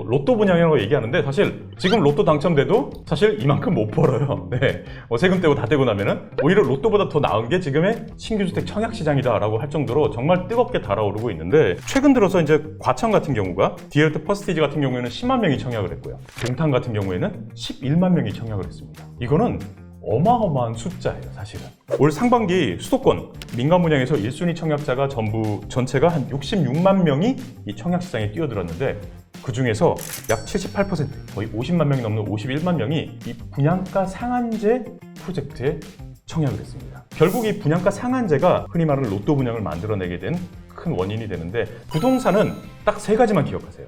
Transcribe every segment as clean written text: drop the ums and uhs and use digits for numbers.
로또 분양이라고 얘기하는데 사실 지금 로또 당첨돼도 사실 이만큼 못 벌어요. 네. 세금 떼고 다 떼고 나면은 오히려 로또보다 더 나은 게 지금의 신규주택 청약시장이다라고 할 정도로 정말 뜨겁게 달아오르고 있는데 최근 들어서 이제 과천 같은 경우가 디얼트 퍼스티지 같은 경우에는 10만 명이 청약을 했고요. 동탄 같은 경우에는 11만 명이 청약을 했습니다. 이거는 어마어마한 숫자예요, 사실은. 올 상반기 수도권 민간 분양에서 1순위 청약자가 전체가 한 66만 명이 이 청약 시장에 뛰어들었는데 그 중에서 약 78%, 거의 50만 명이 넘는 51만 명이 이 분양가 상한제 프로젝트에 청약을 했습니다. 결국 이 분양가 상한제가 흔히 말하는 로또 분양을 만들어내게 된 큰 원인이 되는데 부동산은 딱 세 가지만 기억하세요.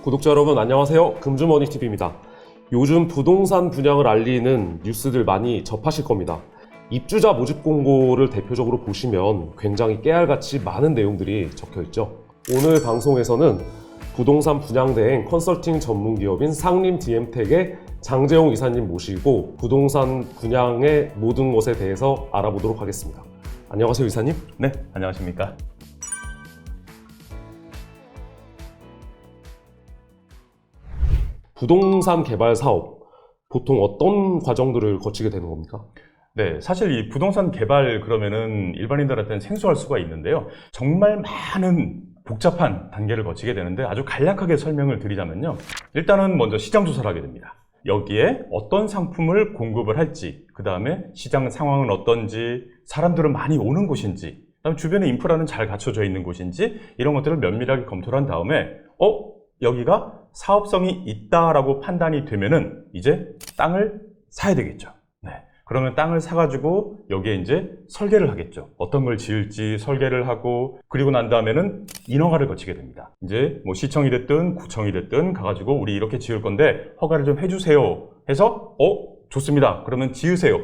구독자 여러분 안녕하세요. 금주머니TV입니다. 요즘 부동산 분양을 알리는 뉴스들 많이 접하실 겁니다. 입주자 모집 공고를 대표적으로 보시면 굉장히 깨알같이 많은 내용들이 적혀 있죠. 오늘 방송에서는 부동산 분양 대행 컨설팅 전문 기업인 상림 DM텍의 장재용 이사님 모시고 부동산 분양의 모든 것에 대해서 알아보도록 하겠습니다. 안녕하세요, 이사님. 네, 안녕하십니까. 부동산 개발 사업, 보통 어떤 과정들을 거치게 되는 겁니까? 네, 사실 이 부동산 개발 그러면은 일반인들한테는 생소할 수가 있는데요. 정말 많은 복잡한 단계를 거치게 되는데 아주 간략하게 설명을 드리자면요. 일단은 먼저 시장 조사를 하게 됩니다. 여기에 어떤 상품을 공급을 할지, 그 다음에 시장 상황은 어떤지, 사람들은 많이 오는 곳인지, 그다음에 주변에 인프라는 잘 갖춰져 있는 곳인지 이런 것들을 면밀하게 검토를 한 다음에 여기가 사업성이 있다라고 판단이 되면은 이제 땅을 사야 되겠죠. 네. 그러면 땅을 사가지고 여기에 이제 설계를 하겠죠. 어떤 걸 지을지 설계를 하고 그리고 난 다음에는 인허가를 거치게 됩니다. 이제 뭐 시청이 됐든 구청이 됐든 가가지고 우리 이렇게 지을 건데 허가를 좀 해주세요 해서 좋습니다. 그러면 지으세요.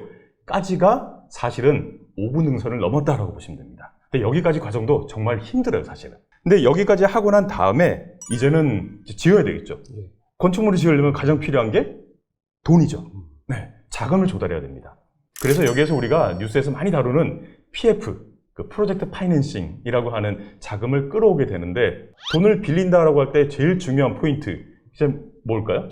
까지가 사실은 5분 능선을 넘었다라고 보시면 됩니다. 근데 여기까지 과정도 정말 힘들어요, 사실은. 근데 여기까지 하고 난 다음에 이제는 지어야 되겠죠. 건축물을 지으려면 가장 필요한 게 돈이죠. 네, 자금을 조달해야 됩니다. 그래서 여기에서 우리가 뉴스에서 많이 다루는 PF, 그 프로젝트 파이낸싱이라고 하는 자금을 끌어오게 되는데 돈을 빌린다라고 할 때 제일 중요한 포인트, 이제 뭘까요?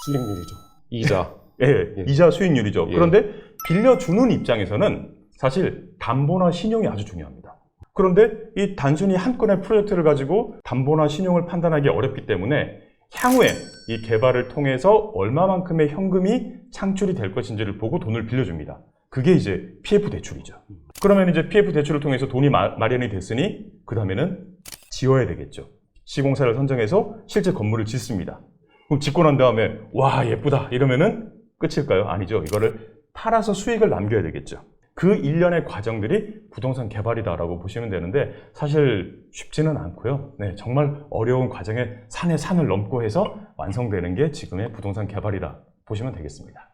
수익률이죠. 이자. 예, 이자 수익률이죠. 예. 그런데 빌려주는 입장에서는 사실 담보나 신용이 아주 중요합니다. 그런데 이 단순히 한 건의 프로젝트를 가지고 담보나 신용을 판단하기 어렵기 때문에 향후에 이 개발을 통해서 얼마만큼의 현금이 창출이 될 것인지를 보고 돈을 빌려줍니다. 그게 이제 PF 대출이죠. 그러면 이제 PF 대출을 통해서 돈이 마련이 됐으니 그 다음에는 지어야 되겠죠. 시공사를 선정해서 실제 건물을 짓습니다. 그럼 짓고 난 다음에 와 예쁘다 이러면은 끝일까요? 아니죠. 이거를 팔아서 수익을 남겨야 되겠죠. 그 일련의 과정들이 부동산 개발이다라고 보시면 되는데 사실 쉽지는 않고요. 네, 정말 어려운 과정에 산에 산을 넘고 해서 완성되는 게 지금의 부동산 개발이다 보시면 되겠습니다.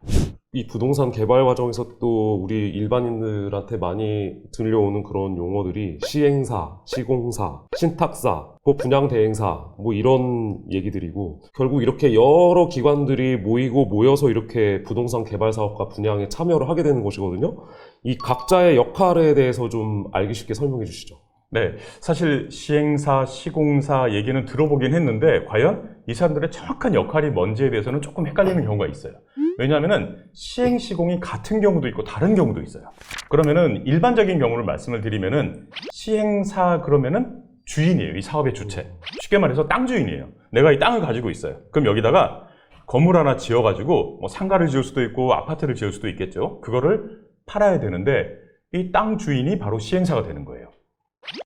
이 부동산 개발 과정에서 또 우리 일반인들한테 많이 들려오는 그런 용어들이 시행사, 시공사, 신탁사, 분양 대행사 이런 얘기들이고 결국 이렇게 여러 기관들이 모여서 이렇게 부동산 개발 사업과 분양에 참여를 하게 되는 것이거든요. 이 각자의 역할에 대해서 좀 알기 쉽게 설명해 주시죠. 네, 사실 시행사, 시공사 얘기는 들어보긴 했는데 과연 이 사람들의 정확한 역할이 뭔지에 대해서는 조금 헷갈리는 경우가 있어요. 왜냐하면은 시행, 시공이 같은 경우도 있고 다른 경우도 있어요. 그러면은 일반적인 경우를 말씀을 드리면은 시행사 그러면은 주인이에요. 이 사업의 주체. 쉽게 말해서 땅 주인이에요. 내가 이 땅을 가지고 있어요. 그럼 여기다가 건물 하나 지어가지고 뭐 상가를 지을 수도 있고 아파트를 지을 수도 있겠죠. 그거를 팔아야 되는데 이 땅 주인이 바로 시행사가 되는 거예요.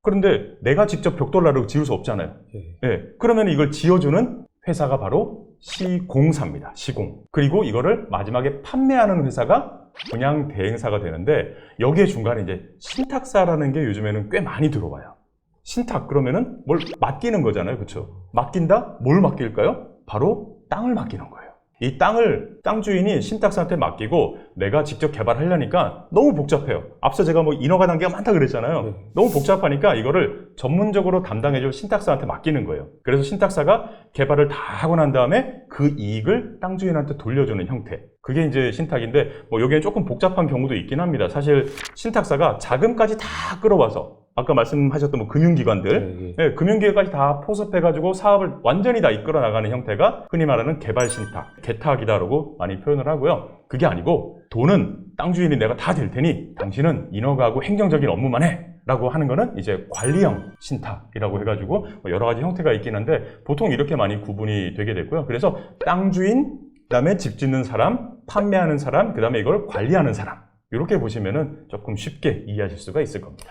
그런데 내가 직접 벽돌나루 지을 수 없잖아요. 네. 그러면 이걸 지어주는 회사가 바로 시공사입니다. 시공. 그리고 이거를 마지막에 판매하는 회사가 분양 대행사가 되는데 여기에 중간에 이제 신탁사라는 게 요즘에는 꽤 많이 들어와요. 신탁 그러면은 뭘 맡기는 거잖아요. 그렇죠? 맡긴다? 뭘 맡길까요? 바로 땅을 맡기는 거예요. 이 땅을 땅 주인이 신탁사한테 맡기고 내가 직접 개발하려니까 너무 복잡해요. 앞서 제가 인허가 단계가 많다 그랬잖아요. 너무 복잡하니까 이거를 전문적으로 담당해줄 신탁사한테 맡기는 거예요. 그래서 신탁사가 개발을 다 하고 난 다음에 그 이익을 땅 주인한테 돌려주는 형태. 그게 이제 신탁인데 여기에 조금 복잡한 경우도 있긴 합니다. 사실 신탁사가 자금까지 다 끌어와서 아까 말씀하셨던 뭐 금융기관들, 네, 금융기관까지 다 포섭해가지고 사업을 완전히 다 이끌어 나가는 형태가 흔히 말하는 개발신탁, 개탁이다라고 많이 표현을 하고요. 그게 아니고 돈은 땅 주인이 내가 다 될 테니 당신은 인허가하고 행정적인 업무만 해 라고 하는 거는 이제 관리형 신탁이라고 해가지고 여러 가지 형태가 있긴 한데 보통 이렇게 많이 구분이 되게 됐고요. 그래서 땅 주인, 그다음에 집 짓는 사람, 판매하는 사람, 그다음에 이걸 관리하는 사람, 이렇게 보시면은 조금 쉽게 이해하실 수가 있을 겁니다.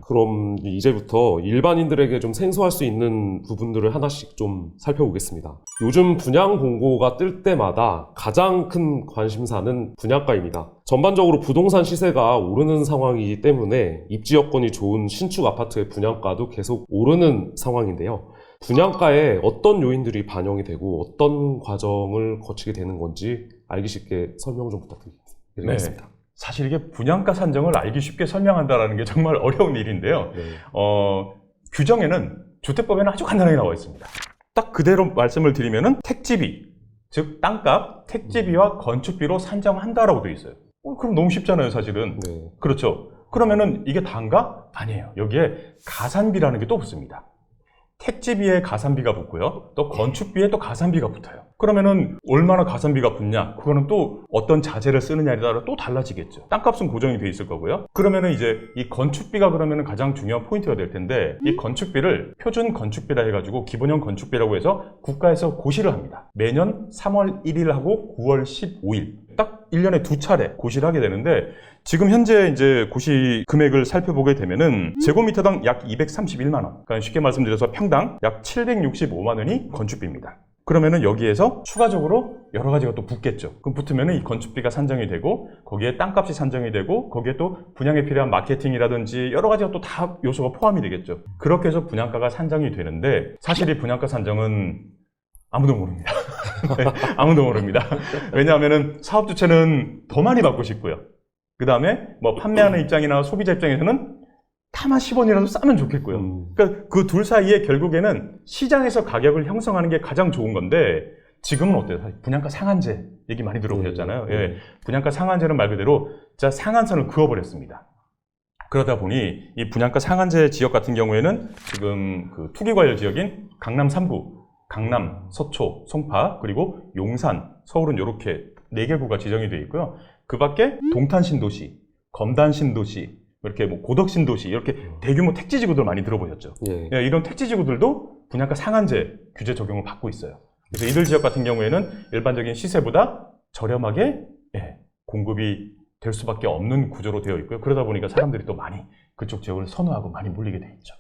그럼 이제부터 일반인들에게 좀 생소할 수 있는 부분들을 하나씩 좀 살펴보겠습니다. 요즘 분양 공고가 뜰 때마다 가장 큰 관심사는 분양가입니다. 전반적으로 부동산 시세가 오르는 상황이기 때문에 입지 여건이 좋은 신축 아파트의 분양가도 계속 오르는 상황인데요. 분양가에 어떤 요인들이 반영이 되고 어떤 과정을 거치게 되는 건지 알기 쉽게 설명 좀 부탁드리겠습니다. 네. 사실 이게 분양가 산정을 알기 쉽게 설명한다는 게 정말 어려운 일인데요. 네. 규정에는 주택법에는 아주 간단하게 나와 있습니다. 딱 그대로 말씀을 드리면은 택지비, 즉 땅값, 택지비와 건축비로 산정한다라고 되어 있어요. 그럼 너무 쉽잖아요, 사실은. 네. 그렇죠. 그러면은 이게 단가? 아니에요. 여기에 가산비라는 게 또 붙습니다. 택지비에 가산비가 붙고요. 또 건축비에 또 가산비가 붙어요. 그러면은 얼마나 가산비가 붙냐? 그거는 또 어떤 자재를 쓰느냐에 따라 또 달라지겠죠. 땅값은 고정이 돼 있을 거고요. 그러면은 이제 이 건축비가 그러면은 가장 중요한 포인트가 될 텐데 이 건축비를 표준 건축비라 해가지고 기본형 건축비라고 해서 국가에서 고시를 합니다. 매년 3월 1일하고 9월 15일. 딱 1년에 2차례 고시를 하게 되는데 지금 현재 이제 고시 금액을 살펴보게 되면은 제곱미터당 약 231만 원. 그러니까 쉽게 말씀드려서 평당 약 765만 원이 건축비입니다. 그러면은 여기에서 추가적으로 여러 가지가 또 붙겠죠. 그럼 붙으면은 이 건축비가 산정이 되고 거기에 땅값이 산정이 되고 거기에 또 분양에 필요한 마케팅이라든지 여러 가지가 또 다 요소가 포함이 되겠죠. 그렇게 해서 분양가가 산정이 되는데 사실 이 분양가 산정은 아무도 모릅니다. 네, 아무도 모릅니다. 왜냐하면은 사업 주체는 더 많이 받고 싶고요. 그 다음에 뭐 판매하는 입장이나 소비자 입장에서는 다만 10원이라도 싸면 좋겠고요. 그러니까 그 둘 사이에 결국에는 시장에서 가격을 형성하는 게 가장 좋은 건데 지금은 어때요? 분양가 상한제 얘기 많이 들어보셨잖아요. 예, 분양가 상한제는 말 그대로 진짜 상한선을 그어버렸습니다. 그러다 보니 이 분양가 상한제 지역 같은 경우에는 지금 그 투기과열 지역인 강남 3구, 강남, 서초, 송파, 그리고 용산, 서울은 이렇게 4개 구가 지정이 되어 있고요. 그 밖에 동탄 신도시, 검단 신도시, 이렇게 뭐 고덕 신도시, 이렇게 대규모 택지지구들 많이 들어보셨죠? 예, 이런 택지지구들도 분양가 상한제 규제 적용을 받고 있어요. 그래서 이들 지역 같은 경우에는 일반적인 시세보다 저렴하게 공급이 될 수밖에 없는 구조로 되어 있고요. 그러다 보니까 사람들이 또 많이 그쪽 지역을 선호하고 많이 몰리게 돼 있죠.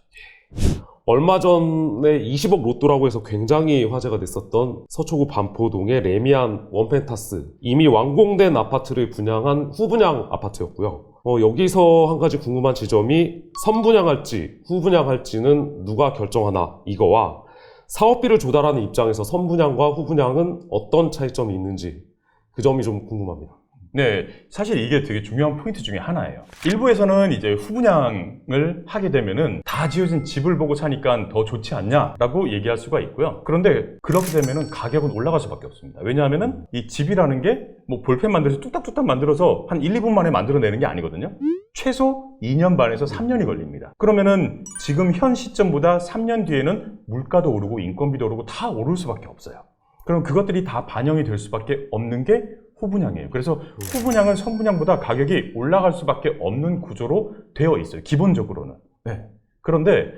얼마 전에 20억 로또라고 해서 굉장히 화제가 됐었던 서초구 반포동의 레미안 원펜타스, 이미 완공된 아파트를 분양한 후분양 아파트였고요. 여기서 한 가지 궁금한 지점이 선분양할지 후분양할지는 누가 결정하나 이거와 사업비를 조달하는 입장에서 선분양과 후분양은 어떤 차이점이 있는지 그 점이 좀 궁금합니다. 네, 사실 이게 되게 중요한 포인트 중에 하나예요. 일부에서는 이제 후분양을 하게 되면은 다 지어진 집을 보고 사니까 더 좋지 않냐라고 얘기할 수가 있고요. 그런데 그렇게 되면은 가격은 올라갈 수밖에 없습니다. 왜냐하면은 이 집이라는 게 뭐 볼펜 만들어서 뚝딱뚝딱 만들어서 한 1, 2분 만에 만들어내는 게 아니거든요. 최소 2년 반에서 3년이 걸립니다. 그러면은 지금 현 시점보다 3년 뒤에는 물가도 오르고 인건비도 오르고 다 오를 수밖에 없어요. 그럼 그것들이 다 반영이 될 수밖에 없는 게 후분양이에요. 그래서 후분양은 선분양보다 가격이 올라갈 수밖에 없는 구조로 되어 있어요. 기본적으로는. 네. 그런데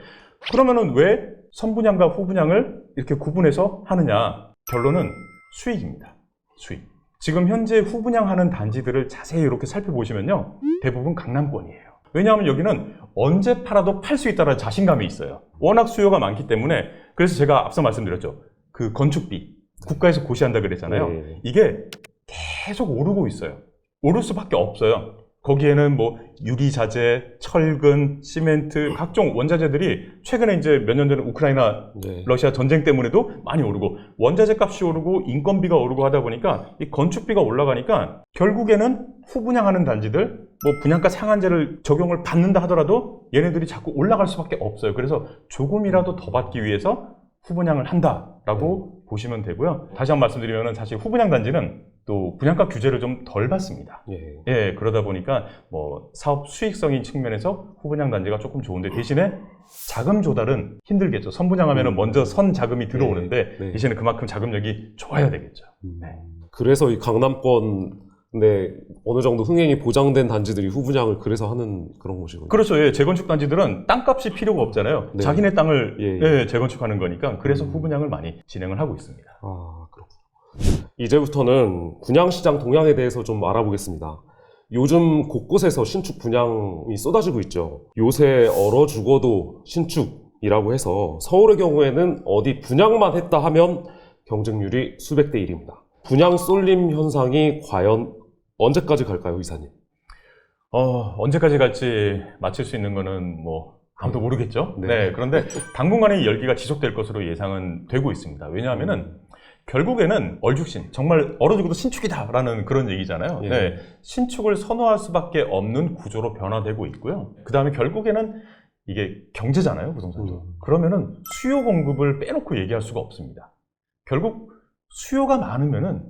그러면은 왜 선분양과 후분양을 이렇게 구분해서 하느냐? 결론은 수익입니다. 수익. 지금 현재 후분양하는 단지들을 자세히 이렇게 살펴보시면요. 대부분 강남권이에요. 왜냐하면 여기는 언제 팔아도 팔 수 있다는 자신감이 있어요. 워낙 수요가 많기 때문에. 그래서 제가 앞서 말씀드렸죠. 그 건축비. 국가에서 고시한다 그랬잖아요. 네. 이게 계속 오르고 있어요. 오를 수밖에 없어요. 거기에는 뭐 유리자재, 철근, 시멘트, 각종 원자재들이 최근에 이제 몇 년 전에 우크라이나, 러시아 전쟁 때문에도 많이 오르고 원자재 값이 오르고 인건비가 오르고 하다 보니까 이 건축비가 올라가니까 결국에는 후분양하는 단지들 뭐 분양가 상한제를 적용을 받는다 하더라도 얘네들이 자꾸 올라갈 수밖에 없어요. 그래서 조금이라도 더 받기 위해서 후분양을 한다라고 보시면 되고요. 다시 한번 말씀드리면 사실 후분양 단지는 또 분양가 규제를 좀 덜 받습니다. 예. 예, 그러다 보니까 뭐 사업 수익성인 측면에서 후분양 단지가 조금 좋은데 대신에 자금 조달은 힘들겠죠. 선분양하면은 먼저 선 자금이 들어오는데 네. 대신에 그만큼 자금력이 좋아야 되겠죠. 네. 그래서 이 강남권에 어느 정도 흥행이 보장된 단지들이 후분양을 그래서 하는 그런 곳이군요. 그렇죠. 예, 재건축 단지들은 땅값이 필요가 없잖아요. 네. 자기네 땅을 예. 예, 재건축하는 거니까 그래서 후분양을 많이 진행을 하고 있습니다. 아, 그렇군요. 이제부터는 분양시장 동향에 대해서 좀 알아보겠습니다. 요즘 곳곳에서 신축 분양이 쏟아지고 있죠. 요새 얼어 죽어도 신축이라고 해서 서울의 경우에는 어디 분양만 했다 하면 경쟁률이 수백 대 1입니다. 분양 쏠림 현상이 과연 언제까지 갈까요, 이사님? 언제까지 갈지 맞출 수 있는 거는 뭐 아무도 모르겠죠. 네. 네. 그런데 당분간의 이 열기가 지속될 것으로 예상은 되고 있습니다. 왜냐하면은 결국에는 얼죽신, 정말 얼어 죽어도 신축이다라는 그런 얘기잖아요. 예. 네. 신축을 선호할 수밖에 없는 구조로 변화되고 있고요. 그 다음에 결국에는 이게 경제잖아요, 부동산도. 그러면은 수요 공급을 빼놓고 얘기할 수가 없습니다. 결국 수요가 많으면은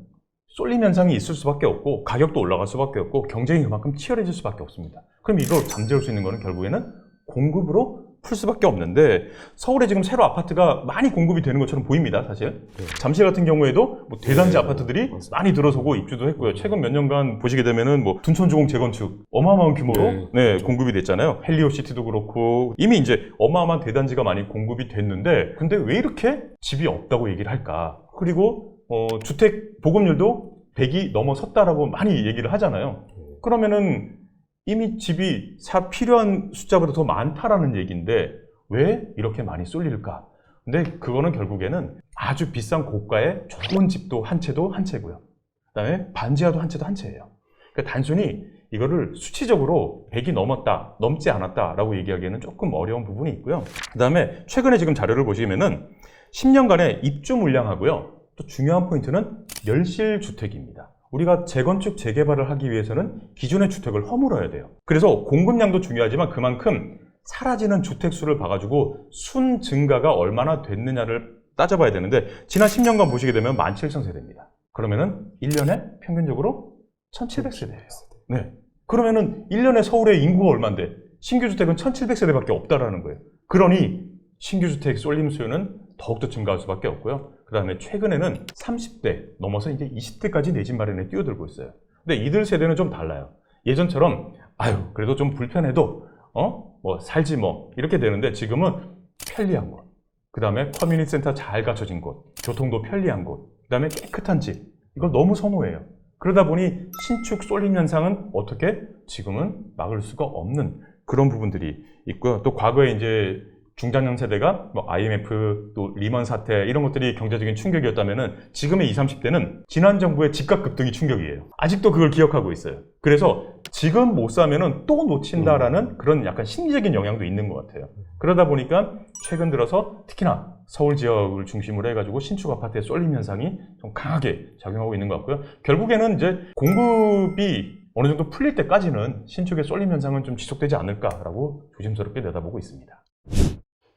쏠림 현상이 있을 수밖에 없고 가격도 올라갈 수밖에 없고 경쟁이 그만큼 치열해질 수밖에 없습니다. 그럼 이걸 잠재울 수 있는 거는 결국에는 공급으로 풀 수밖에 없는데 서울에 지금 새로 아파트가 많이 공급이 되는 것처럼 보입니다, 사실. 네. 잠실 같은 경우에도 뭐 대단지 네, 아파트들이 맞습니다. 많이 들어서고 입주도 했고요. 최근 몇 년간 보시게 되면은 뭐 둔촌주공 재건축 어마어마한 규모로 네, 공급이 됐잖아요. 헬리오시티도 그렇고 이미 이제 어마어마한 대단지가 많이 공급이 됐는데 근데 왜 이렇게 집이 없다고 얘기를 할까? 그리고 주택 보급률도 100이 넘어섰다라고 많이 얘기를 하잖아요. 그러면은 이미 집이 필요한 숫자보다 더 많다라는 얘기인데 왜 이렇게 많이 쏠릴까? 근데 그거는 결국에는 아주 비싼 고가의 좋은 집도 한 채고요. 그다음에 반지하도 한 채예요. 그러니까 단순히 이거를 수치적으로 100이 넘지 않았다라고 얘기하기에는 조금 어려운 부분이 있고요. 그다음에 최근에 지금 자료를 보시면은 10년간의 입주 물량하고요. 또 중요한 포인트는 멸실 주택입니다. 우리가 재건축, 재개발을 하기 위해서는 기존의 주택을 허물어야 돼요. 그래서 공급량도 중요하지만 그만큼 사라지는 주택 수를 봐가지고 순 증가가 얼마나 됐느냐를 따져봐야 되는데 지난 10년간 보시게 되면 17,000세대입니다. 그러면은 1년에 평균적으로 1,700세대예요. 네. 그러면은 1년에 서울의 인구가 얼마인데 신규 주택은 1,700세대밖에 없다라는 거예요. 그러니 신규 주택 쏠림 수요는 더욱더 증가할 수밖에 없고요. 그 다음에 최근에는 30대 넘어서 이제 20대까지 내 집 마련에 뛰어들고 있어요. 근데 이들 세대는 좀 달라요. 예전처럼 그래도 좀 불편해도 뭐 살지 뭐 이렇게 되는데 지금은 편리한 곳, 그 다음에 커뮤니티 센터 잘 갖춰진 곳, 교통도 편리한 곳, 그 다음에 깨끗한 집, 이걸 너무 선호해요. 그러다 보니 신축 쏠림 현상은 어떻게 지금은 막을 수가 없는 그런 부분들이 있고요. 또 과거에 이제 중장년 세대가 뭐 IMF 또 리먼 사태 이런 것들이 경제적인 충격이었다면은 지금의 20, 30대는 지난 정부의 집값 급등이 충격이에요. 아직도 그걸 기억하고 있어요. 그래서 지금 못 사면은 또 놓친다라는 그런 약간 심리적인 영향도 있는 것 같아요. 그러다 보니까 최근 들어서 특히나 서울 지역을 중심으로 해가지고 신축 아파트의 쏠림 현상이 좀 강하게 작용하고 있는 것 같고요. 결국에는 이제 공급이 어느 정도 풀릴 때까지는 신축의 쏠림 현상은 좀 지속되지 않을까라고 조심스럽게 내다보고 있습니다.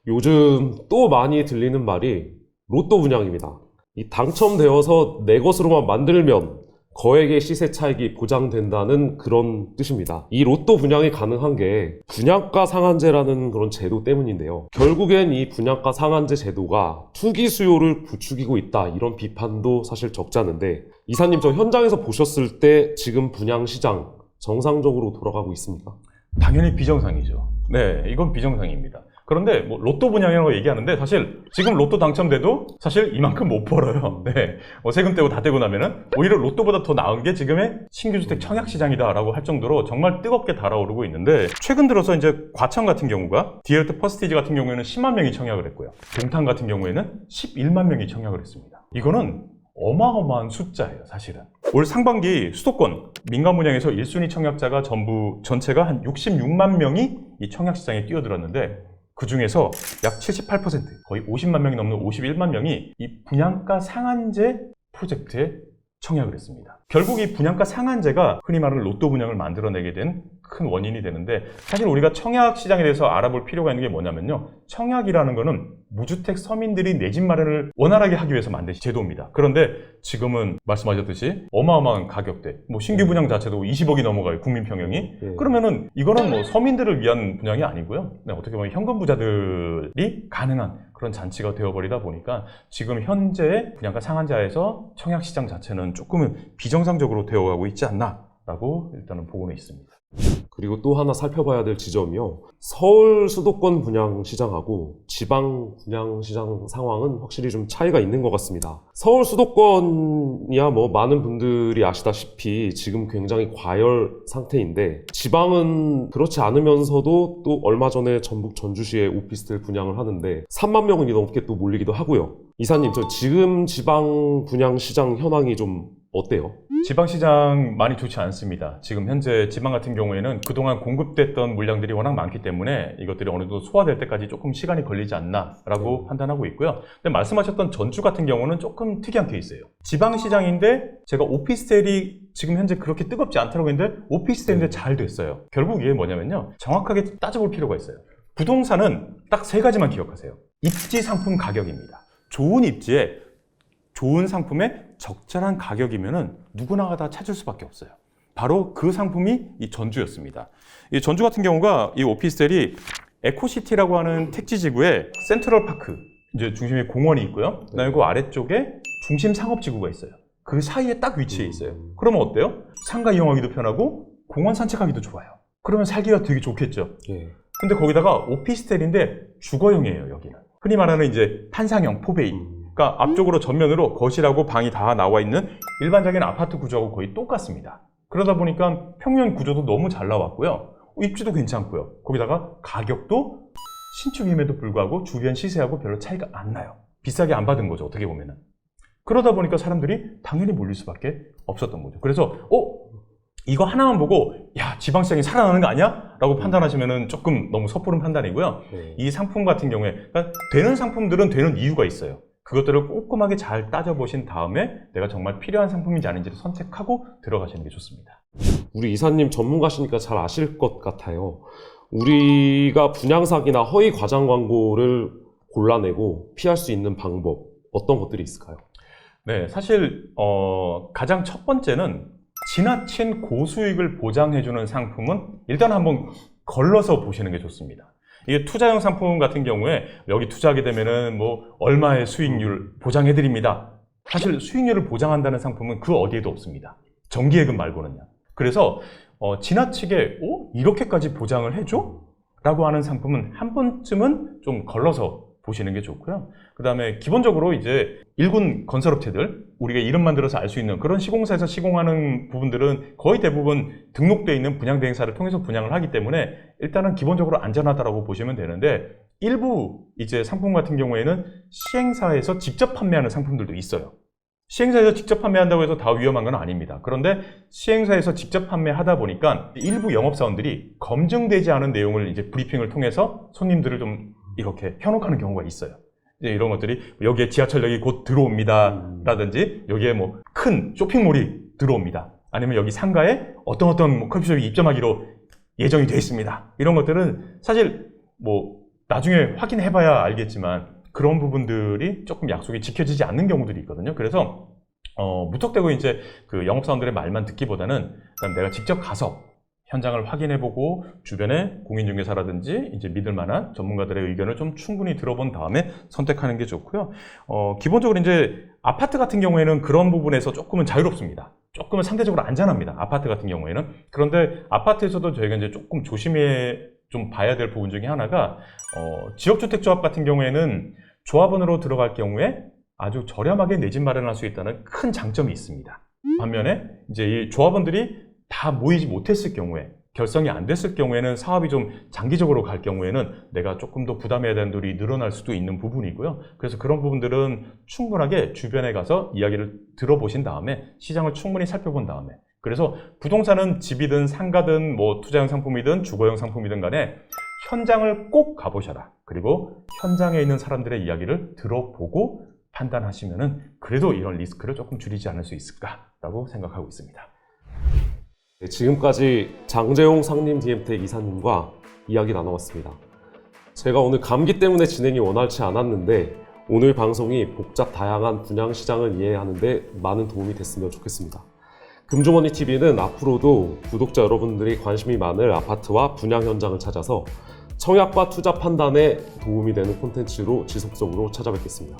요즘 또 많이 들리는 말이 로또 분양입니다. 이 당첨되어서 내 것으로만 만들면 거액의 시세 차익이 보장된다는 그런 뜻입니다. 이 로또 분양이 가능한 게 분양가 상한제라는 그런 제도 때문인데요. 결국엔 이 분양가 상한제 제도가 투기 수요를 부추기고 있다, 이런 비판도 사실 적지 않은데, 이사님, 저 현장에서 보셨을 때 지금 분양 시장 정상적으로 돌아가고 있습니까? 당연히 비정상이죠. 네, 이건 비정상입니다. 그런데 뭐 로또 분양이라고 얘기하는데 사실 지금 로또 당첨돼도 사실 이만큼 못 벌어요. 네, 세금 떼고 다 떼고 나면은 오히려 로또보다 더 나은 게 지금의 신규주택 청약시장이다라고 할 정도로 정말 뜨겁게 달아오르고 있는데, 최근 들어서 이제 과천 같은 경우가 디얼트 퍼스티지 같은 경우에는 10만 명이 청약을 했고요. 동탄 같은 경우에는 11만 명이 청약을 했습니다. 이거는 어마어마한 숫자예요, 사실은. 올 상반기 수도권 민간 분양에서 1순위 청약자가 전체가 한 66만 명이 이 청약시장에 뛰어들었는데, 그 중에서 약 78%, 거의 50만 명이 넘는 51만 명이 이 분양가 상한제 프로젝트에 청약을 했습니다. 결국 이 분양가 상한제가 흔히 말하는 로또 분양을 만들어내게 된 큰 원인이 되는데, 사실 우리가 청약 시장에 대해서 알아볼 필요가 있는 게 뭐냐면요, 청약이라는 거는 무주택 서민들이 내 집 마련을 원활하게 하기 위해서 만든 제도입니다. 그런데 지금은 말씀하셨듯이 어마어마한 가격대, 뭐 신규 분양 자체도 20억이 넘어가요, 국민 평형이. 그러면은 이거는 뭐 서민들을 위한 분양이 아니고요, 네, 어떻게 보면 현금 부자들이 가능한 그런 잔치가 되어버리다 보니까 지금 현재 분양가 상한자에서 청약 시장 자체는 조금은 비정상적으로 되어가고 있지 않나라고 일단은 보고는 있습니다. 그리고 또 하나 살펴봐야 될 지점이요. 서울 수도권 분양 시장하고 지방 분양 시장 상황은 확실히 좀 차이가 있는 것 같습니다. 서울 수도권이야 뭐 많은 분들이 아시다시피 지금 굉장히 과열 상태인데, 지방은 그렇지 않으면서도 또 얼마 전에 전북 전주시에 오피스텔 분양을 하는데 3만 명이 넘게 또 몰리기도 하고요. 이사님, 저 지금 지방 분양 시장 현황이 좀 어때요? 지방시장 많이 좋지 않습니다. 지금 현재 지방 같은 경우에는 그동안 공급됐던 물량들이 워낙 많기 때문에 이것들이 어느 정도 소화될 때까지 조금 시간이 걸리지 않나라고 판단하고 있고요. 근데 말씀하셨던 전주 같은 경우는 조금 특이한 케이스예요. 지방시장인데 제가 오피스텔이 지금 현재 그렇게 뜨겁지 않다고 했는데 오피스텔인데 잘 됐어요. 결국 이게 뭐냐면요, 정확하게 따져볼 필요가 있어요. 부동산은 딱 세 가지만 기억하세요. 입지 상품 가격입니다. 좋은 입지에 좋은 상품의 적절한 가격이면은 누구나가 다 찾을 수밖에 없어요. 바로 그 상품이 이 전주였습니다. 이 전주 같은 경우가 이 오피스텔이 에코시티라고 하는 택지지구에 센트럴파크, 이제 중심에 공원이 있고요. 그다음에 그 아래쪽에 중심 상업지구가 있어요. 그 사이에 딱 위치해 있어요. 그러면 어때요? 상가 이용하기도 편하고 공원 산책하기도 좋아요. 그러면 살기가 되게 좋겠죠. 근데 거기다가 오피스텔인데 주거용이에요, 여기는. 흔히 말하는 이제 판상형, 포베이. 그러니까 앞쪽으로 전면으로 거실하고 방이 다 나와 있는 일반적인 아파트 구조하고 거의 똑같습니다. 그러다 보니까 평면 구조도 너무 잘 나왔고요. 입지도 괜찮고요. 거기다가 가격도 신축임에도 불구하고 주변 시세하고 별로 차이가 안 나요. 비싸게 안 받은 거죠, 어떻게 보면은. 그러다 보니까 사람들이 당연히 몰릴 수밖에 없었던 거죠. 그래서 이거 하나만 보고 야, 지방시장이 살아나는 거 아니야? 라고 판단하시면은 조금 너무 섣부른 판단이고요. 이 상품 같은 경우에 그러니까 되는 상품들은 되는 이유가 있어요. 그것들을 꼼꼼하게 잘 따져보신 다음에 내가 정말 필요한 상품인지 아닌지를 선택하고 들어가시는 게 좋습니다. 우리 이사님 전문가시니까 잘 아실 것 같아요. 우리가 분양사기나 허위 과장 광고를 골라내고 피할 수 있는 방법, 어떤 것들이 있을까요? 네, 사실 가장 첫 번째는 지나친 고수익을 보장해주는 상품은 일단 한번 걸러서 보시는 게 좋습니다. 이게 투자형 상품 같은 경우에 여기 투자하게 되면은 뭐 얼마의 수익률 보장해드립니다. 사실 수익률을 보장한다는 상품은 그 어디에도 없습니다. 정기예금 말고는요. 그래서 지나치게 이렇게까지 보장을 해줘? 라고 하는 상품은 한 번쯤은 좀 걸러서 보시는 게 좋고요. 그 다음에 기본적으로 이제 일군 건설업체들, 우리가 이름만 들어서 알 수 있는 그런 시공사에서 시공하는 부분들은 거의 대부분 등록되어 있는 분양대행사를 통해서 분양을 하기 때문에 일단은 기본적으로 안전하다라고 보시면 되는데, 일부 이제 상품 같은 경우에는 시행사에서 직접 판매하는 상품들도 있어요. 시행사에서 직접 판매한다고 해서 다 위험한 건 아닙니다. 그런데 시행사에서 직접 판매하다 보니까 일부 영업사원들이 검증되지 않은 내용을 이제 브리핑을 통해서 손님들을 좀 이렇게 현혹하는 경우가 있어요. 이제 이런 것들이 여기에 지하철역이 곧 들어옵니다 라든지 여기에 뭐 큰 쇼핑몰이 들어옵니다, 아니면 여기 상가에 어떤 뭐 커피숍이 입점하기로 예정이 되어 있습니다, 이런 것들은 사실 뭐 나중에 확인해봐야 알겠지만 그런 부분들이 조금 약속이 지켜지지 않는 경우들이 있거든요. 그래서 무턱대고 이제 그 영업사원들의 말만 듣기보다는 일단 내가 직접 가서 현장을 확인해보고 주변에 공인중개사라든지 이제 믿을 만한 전문가들의 의견을 좀 충분히 들어본 다음에 선택하는 게 좋고요. 기본적으로 이제 아파트 같은 경우에는 그런 부분에서 조금은 자유롭습니다. 조금은 상대적으로 안전합니다, 아파트 같은 경우에는. 그런데 아파트에서도 저희가 이제 조금 조심해 좀 봐야 될 부분 중에 하나가 지역주택조합 같은 경우에는 조합원으로 들어갈 경우에 아주 저렴하게 내 집 마련할 수 있다는 큰 장점이 있습니다. 반면에 이제 이 조합원들이 다 모이지 못했을 경우에, 결성이 안 됐을 경우에는, 사업이 좀 장기적으로 갈 경우에는 내가 조금 더 부담해야 되는 돈이 늘어날 수도 있는 부분이고요. 그래서 그런 부분들은 충분하게 주변에 가서 이야기를 들어보신 다음에 시장을 충분히 살펴본 다음에, 그래서 부동산은 집이든 상가든 뭐 투자형 상품이든 주거형 상품이든 간에 현장을 꼭 가보셔라. 그리고 현장에 있는 사람들의 이야기를 들어보고 판단하시면은 그래도 이런 리스크를 조금 줄이지 않을 수 있을까라고 생각하고 있습니다. 네, 지금까지 장재용 상림 DM텍 이사님과 이야기 나눠봤습니다. 제가 오늘 감기 때문에 진행이 원활치 않았는데 오늘 방송이 복잡 다양한 분양 시장을 이해하는 데 많은 도움이 됐으면 좋겠습니다. 금주머니 TV는 앞으로도 구독자 여러분들이 관심이 많을 아파트와 분양 현장을 찾아서 청약과 투자 판단에 도움이 되는 콘텐츠로 지속적으로 찾아뵙겠습니다.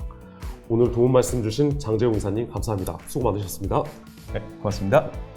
오늘 도움 말씀 주신 장재용 이사님 감사합니다. 수고 많으셨습니다. 네, 고맙습니다.